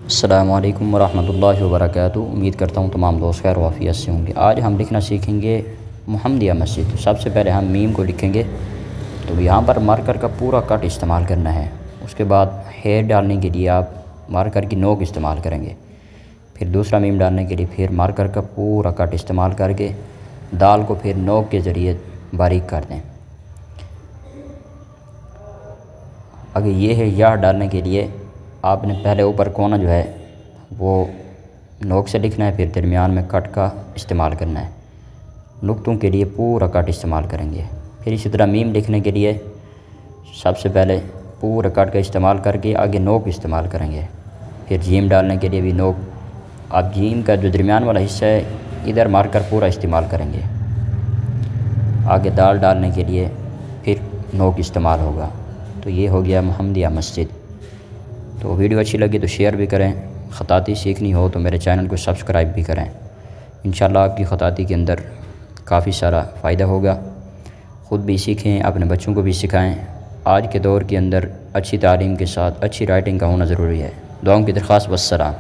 السلام علیکم ورحمۃ اللہ وبرکاتہ۔ امید کرتا ہوں تمام دوست خیر و عافیت سے ہوں گے۔ آج ہم لکھنا سیکھیں گے محمدیہ مسجد۔ سب سے پہلے ہم میم کو لکھیں گے، تو یہاں پر مارکر کا پورا کٹ استعمال کرنا ہے۔ اس کے بعد ہیئر ڈالنے کے لیے آپ مارکر کی نوک استعمال کریں گے۔ پھر دوسرا میم ڈالنے کے لیے پھر مارکر کا پورا کٹ استعمال کر کے دال کو پھر نوک کے ذریعے باریک کر دیں۔ اگر یہ ہے یا ڈالنے کے لیے آپ نے پہلے اوپر کونا جو ہے وہ نوک سے لکھنا ہے، پھر درمیان میں کٹ کا استعمال کرنا ہے۔ نقطوں کے لیے پورا کٹ استعمال کریں گے۔ پھر اسی طرح میم لکھنے کے لیے سب سے پہلے پورا کٹ کا استعمال کر کے آگے نوک استعمال کریں گے۔ پھر جیم ڈالنے کے لیے بھی نوک، آپ جیم کا جو درمیان والا حصہ ہے ادھر مارکر پورا استعمال کریں گے۔ آگے دال ڈالنے کے لیے پھر نوک استعمال ہوگا۔ تو یہ ہو گیا محمدیہ مسجد۔ تو ویڈیو اچھی لگی تو شیئر بھی کریں، خطاطی سیکھنی ہو تو میرے چینل کو سبسکرائب بھی کریں۔ انشاءاللہ آپ کی خطاطی کے اندر کافی سارا فائدہ ہوگا۔ خود بھی سیکھیں، اپنے بچوں کو بھی سکھائیں۔ آج کے دور کے اندر اچھی تعلیم کے ساتھ اچھی رائٹنگ کا ہونا ضروری ہے۔ دعاؤں کی درخواست، والسلام۔